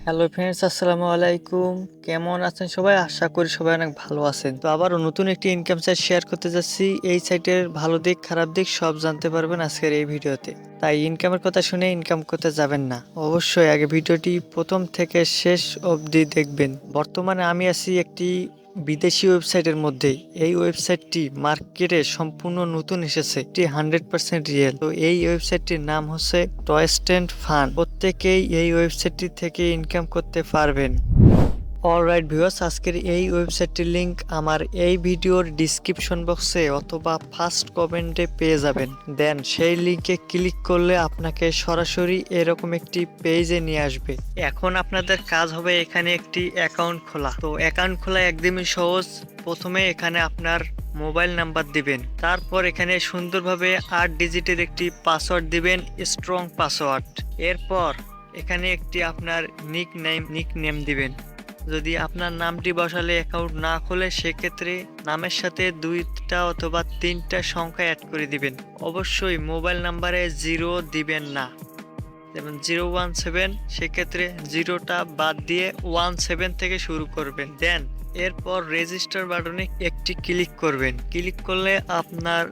Hello friends, আসসালামু আলাইকুম। কেমন আছেন সবাই? আশা করি সবাই অনেক ভালো আছেন। তো আবারও নতুন একটি ইনকাম সাইট শেয়ার করতে যাচ্ছি। এই সাইটের ভালো দিক খারাপ দিক সব জানতে পারবেন আজকের এই ভিডিওতে। তাই ইনকামের কথা শুনে ইনকাম করতে যাবেন না, অবশ্যই আগে ভিডিওটি প্রথম থেকে শেষ অবধি দেখবেন। বর্তমানে আমি আছি একটি বিদেশি ওয়েবসাইটের মধ্যেই। এই ওয়েবসাইটটি মার্কেটে সম্পূর্ণ নতুন এসেছে, এটি 100% রিয়েল। তো এই ওয়েবসাইটটির নাম হচ্ছে টয়েস্টেন্ট ফান। প্রত্যেকেই এই ওয়েবসাইটটি থেকে ইনকাম করতে পারবেন। অলরাইট ভিউয়ার্স, আজকের এই ওয়েবসাইটটির লিংক আমার এই ভিডিওর ডিসক্রিপশন বক্সে অথবা ফার্স্ট কমেন্টে পেয়ে যাবেন। দেন সেই লিংকে ক্লিক করলে আপনাকে সরাসরি এরকম একটি পেজে নিয়ে আসবে। এখন আপনাদের কাজ হবে এখানে একটি অ্যাকাউন্ট খোলা। তো অ্যাকাউন্ট খোলা একদমই সহজ। প্রথমে এখানে আপনার মোবাইল নাম্বার দিবেন, তারপর এখানে সুন্দরভাবে 8 ডিজিটের একটি পাসওয়ার্ড দিবেন, স্ট্রং পাসওয়ার্ড। এরপর এখানে একটি আপনার নিক নেম দিবেন। যদি আপনার নামটি বসালে অ্যাকাউন্ট না খোলে সেক্ষেত্রে নামের সাথে 2টা অথবা 3টা সংখ্যা অ্যাড করে দিবেন। অবশ্যই মোবাইল নাম্বারে 0 দিবেন না, যেমন 017, সেক্ষেত্রে 0টা বাদ দিয়ে 17 থেকে শুরু করবেন। দেন এরপর রেজিস্টার বাটনে একটি ক্লিক করবেন। ক্লিক করলে আপনার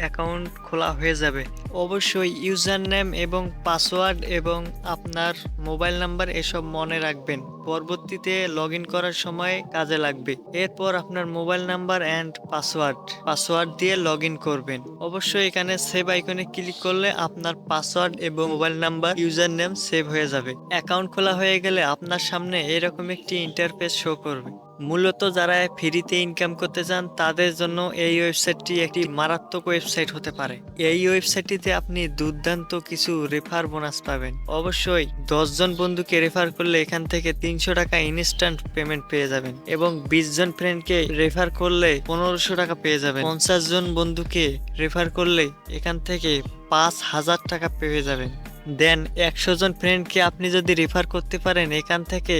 অ্যাকাউন্ট খোলা হয়ে যাবে। অবশ্যই ইউজার নেম এবং পাসওয়ার্ড এবং আপনার মোবাইল নাম্বার এসব মনে রাখবেন, পরবর্তীতে লগ ইন করার সময় কাজে লাগবে। এরপর আপনার মোবাইল নাম্বার অ্যান্ড পাসওয়ার্ড দিয়ে লগ ইন করবেন। অবশ্যই এখানে সেভ আইকনে ক্লিক করলে আপনার পাসওয়ার্ড এবং mobile number user name save হয়ে যাবে। অ্যাকাউন্ট খোলা হয়ে গেলে আপনার সামনে এরকম একটি ইন্টারফেস শো করবে। মূলত যারা ফ্রিতে ইনকাম করতে চান তাদের জন্য এই ওয়েবসাইটটি একটি মারাত্মক ওয়েবসাইট হতে পারে। এই ওয়েবসাইটটিতে আপনি দুর্দান্ত কিছু রেফার বোনাস পাবেন। অবশ্যই 10 জন বন্ধুকে রেফার করলে এখান থেকে 300 টাকা ইনস্ট্যান্ট পেমেন্ট পেয়ে যাবেন, এবং 20 জন ফ্রেন্ডকে রেফার করলে 1500 টাকা পেয়ে যাবেন। 50 জন বন্ধুকে রেফার করলে এখান থেকে 5000 টাকা পেয়ে যাবেন। দেন 100 জন ফ্রেন্ডকে আপনি যদি রেফার করতে পারেন এখান থেকে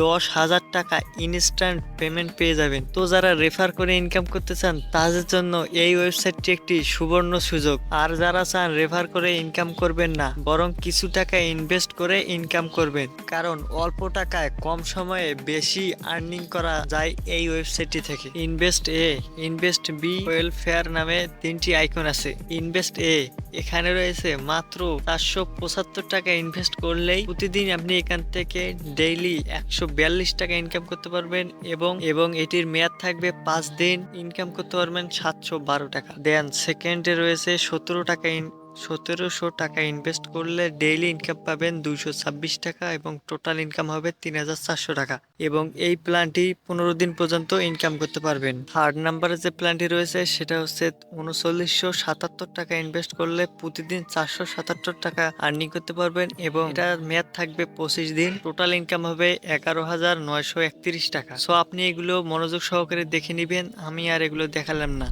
10,000 টাকা ইনস্ট্যান্ট পেমেন্ট পেয়ে যাবেন। তো যারা রেফার করে ইনকাম করতে চান তাদের জন্য এই ওয়েবসাইটটি একটি সুবর্ণ সুযোগ। আর যারা চান রেফার করে ইনকাম করবেন না, বরং কিছু টাকা ইনভেস্ট করে ইনকাম করবেন, কারণ অল্প টাকায় কম সময়ে বেশি আর্নিং করা যায় এই ওয়েবসাইটটি থেকে। ইনভেস্ট এ, ইনভেস্ট বি, ওয়েলফেয়ার নামে 3টি আইকন আছে। ইনভেস্ট এ এখানে রয়েছে মাত্র 475 টাকা ইনভেস্ট করলেই প্রতিদিন আপনি এখান থেকে ডেইলি 142 টাকা ইনকাম করতে পারবেন, এবং এটির মেয়াদ থাকবে 5 দিন। ইনকাম করতে পারবেন 712 টাকা। দেন সেকেন্ডে রয়েছে 1700 টাকা ইনভেস্ট করলে ডেইলি ইনকাম পাবেন 226 টাকা, এবং টোটাল ইনকাম হবে 3400 টাকা, এবং এই প্ল্যানটি 15 দিন পর্যন্ত ইনকাম করতে পারবেন। থার্ড নাম্বারে যে প্ল্যানটি রয়েছে সেটা হচ্ছে 3977 টাকা ইনভেস্ট করলে প্রতিদিন 477 টাকা আর্নিং করতে পারবেন, এবং এটার মেয়াদ থাকবে 25 দিন। টোটাল ইনকাম হবে 11,931 টাকা। সো আপনি এগুলো মনোযোগ সহকারে দেখে নিবেন, আমি আর এগুলো দেখালাম না।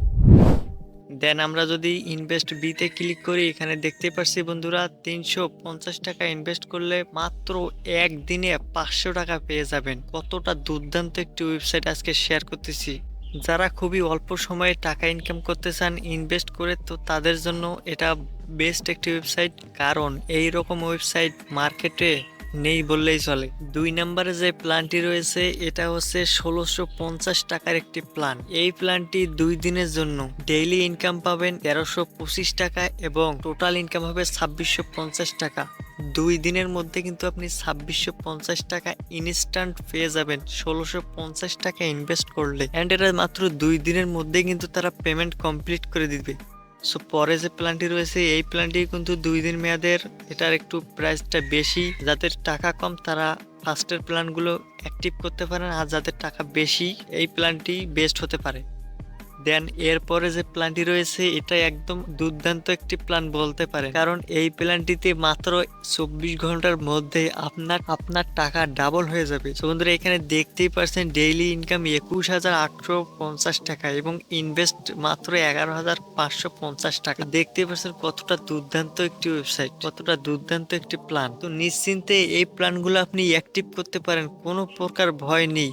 দেন আমরা যদি ইনভেস্ট বিতে ক্লিক করি, এখানে দেখতে পাচ্ছি বন্ধুরা 350 টাকা ইনভেস্ট করলে মাত্র একদিনে 500 টাকা পেয়ে যাবেন। কতটা দুর্দান্ত একটি ওয়েবসাইট আজকে শেয়ার করতেছি। যারা খুবই অল্প সময়ে টাকা ইনকাম করতে চান ইনভেস্ট করে, তো তাদের জন্য এটা বেস্ট একটি ওয়েবসাইট, কারণ এই রকম ওয়েবসাইট মার্কেটে নেই বললেই চলে। 2 নম্বরে যে প্ল্যানটি রয়েছে এটা হচ্ছে 1650 টাকার একটি প্ল্যান। এই প্ল্যানটি 2 দিনের জন্য। ডেইলি ইনকাম পাবেন 1325 টাকা, এবং টোটাল ইনকাম হবে 2650 টাকা। 2 দিনের মধ্যে কিন্তু আপনি 2650 টাকা ইনস্ট্যান্ট পেয়ে যাবেন 1650 টাকা ইনভেস্ট করলে। অ্যান্ড এটা মাত্র 2 দিনের মধ্যে কিন্তু তারা পেমেন্ট কমপ্লিট করে দিবে। সো পরে যে প্ল্যানটি রয়েছে এই প্ল্যানটি কিন্তু 2 দিন মেয়াদের। এটার একটু প্রাইসটা বেশি। যাদের টাকা কম তারা ফার্স্টের প্ল্যানগুলো অ্যাক্টিভ করতে পারেন, আর যাদের টাকা বেশি এই প্ল্যানটি বেস্ট হতে পারে। দেন এরপরে যে প্ল্যানটি রয়েছে এটা একদম দুর্দান্ত একটি প্ল্যান বলতে পারে, কারণ এই প্ল্যানটিতে মাত্র 24 ঘন্টার মধ্যে আপনার টাকা ডাবল হয়ে যাবে। তো বন্ধুরা এখানে দেখতেই পারছেন ডেইলি ইনকাম 21,850 টাকা, এবং ইনভেস্ট মাত্র 11,550 টাকা। দেখতেই পারছেন কতটা দুর্দান্ত একটি ওয়েবসাইট, কতটা দুর্দান্ত একটি প্ল্যান। তো নিশ্চিন্তে এই প্ল্যানগুলো আপনি অ্যাক্টিভ করতে পারেন, কোনো প্রকার ভয় নেই।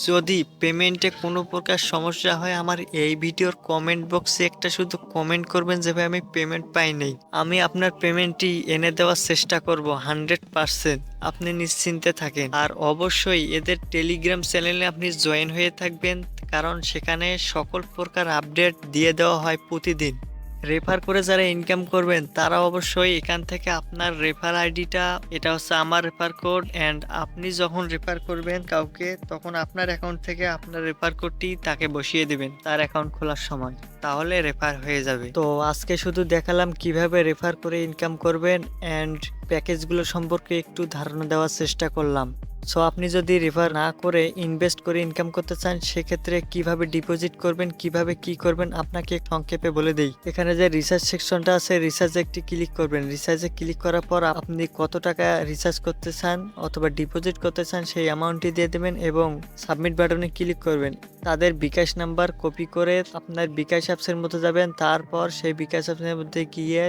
যদি পেমেন্টে কোনো প্রকার সমস্যা হয় আমার এই ভিডিওর কমেন্ট বক্সে একটা শুধু কমেন্ট করবেন যে ভাই আমি পেমেন্ট পাই নাই। আমি আপনার পেমেন্টটি এনে দেওয়ার চেষ্টা করব 100%। আপনি নিশ্চিন্তে থাকেন। আর অবশ্যই এদের টেলিগ্রাম চ্যানেলে আপনি জয়েন হয়ে থাকবেন, কারণ সেখানে সকল প্রকার আপডেট দিয়ে দেওয়া হয় প্রতিদিন। রেফার করে যারা ইনকাম করবেন তারা অবশ্যই এখান থেকে আপনার রেফার আইডিটা, এটা হচ্ছে আমার রেফার কোড, অ্যান্ড আপনি যখন রেফার করবেন কাউকে তখন আপনার অ্যাকাউন্ট থেকে আপনার রেফার কোডটি তাকে বসিয়ে দিবেন তার অ্যাকাউন্ট খোলার সময়, তাহলে রেফার হয়ে যাবে। তো আজকে শুধু দেখালাম কিভাবে রেফার করে ইনকাম করবেন অ্যান্ড প্যাকেজগুলো সম্পর্কে একটু ধারণা দেওয়ার চেষ্টা করলাম। সো আপনি যদি রেফার না করে ইনভেস্ট করে ইনকাম করতে চান সেক্ষেত্রে কিভাবে ডিপোজিট করবেন, কিভাবে কি করবেন আপনাকে সংক্ষেপে বলে দেই। এখানে যে রিসার্চ সেকশনটা আছে, রিসার্চে একটি ক্লিক করবেন। রিসার্চে ক্লিক করার পর আপনি কত টাকা রিসার্চ করতে চান অথবা ডিপোজিট করতে চান সেই অ্যামাউন্টটি দিয়ে দেবেন এবং সাবমিট বাটনে ক্লিক করবেন। তাদের বিকাশ নাম্বার কপি করে আপনার বিকাশ অ্যাপসের মধ্যে যাবেন, তারপর সেই বিকাশ অ্যাপসের মধ্যে গিয়ে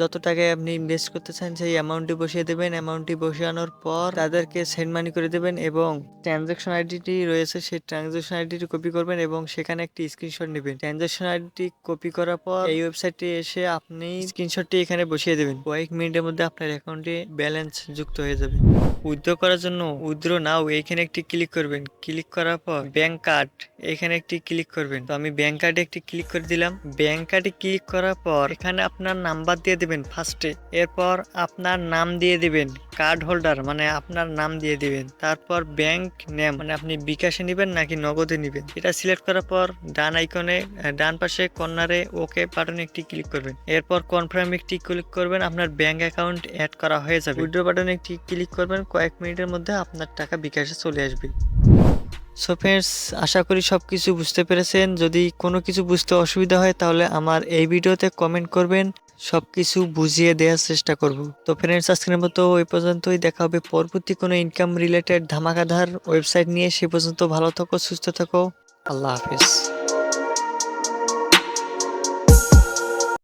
যত টাকায় আপনি ইনভেস্ট করতে চান সেই অ্যামাউন্টটি বসিয়ে দেবেন। অ্যামাউন্টটি বসানোর পর তাদেরকে সেন্ড মানি করে দেবেন এবং ট্রানজ্যাকশন আইডিটি রয়েছে সেই ট্রানজ্যাকশন আইডিটি কপি করবেন এবং সেখানে একটি স্ক্রিনশট নেবেন। ট্রানজ্যাকশন আইডিটি কপি করার পর এই ওয়েবসাইটে এসে আপনি স্ক্রিনশটটি এখানে বসিয়ে দেবেন। কয়েক মিনিটের মধ্যে আপনার অ্যাকাউন্টে ব্যালেন্স যুক্ত হয়ে যাবে। উইথড্র করার জন্য উইথড্র নাও এইখানে একটি ক্লিক করবেন। ক্লিক করার পর ব্যাংক কার্ড এখানে একটি ক্লিক করবেন। তো আমি ব্যাংক কার্ডে একটি ক্লিক করে দিলাম। ব্যাংক কার্ডে ক্লিক করার পর এখানে আপনার নাম্বার দিয়ে দিবেন ফার্স্টে, এরপর আপনার নাম দিয়ে দিবেন, কার্ড হোল্ডার মানে আপনার নাম দিয়ে দিবেন, তারপর ব্যাংক নেম মানে আপনি বিকাশে নেবেন নাকি নগদে নেবেন এটা সিলেক্ট করার পর ডান আইকনে ডান পাশে কর্নারে ওকে বাটনে একটি ক্লিক করবেন। এরপর কনফার্ম একটি ক্লিক করবেন, আপনার ব্যাংক অ্যাকাউন্ট অ্যাড করা হয়ে যাবে। উইথড্র বাটনে একটি ক্লিক করবেন, কয়েক মিনিটের মধ্যে আপনার টাকা বিকাশে চলে আসবে। সো ফ্রেন্ডস, আশা করি সব কিছু বুঝতে পেরেছেন। যদি কোনো কিছু বুঝতে অসুবিধা হয় তাহলে আমার এই ভিডিওতে কমেন্ট করবেন, সব কিছু বুঝিয়ে দেওয়ার চেষ্টা করব। তো ফ্রেন্ডস, আজকের মতো ওই পর্যন্তই। দেখা হবে পরবর্তী কোনো ইনকাম রিলেটেড ধামাকাধার ওয়েবসাইট নিয়ে। সে পর্যন্ত ভালো থাকো, সুস্থ থাকো, আল্লাহ হাফিজ।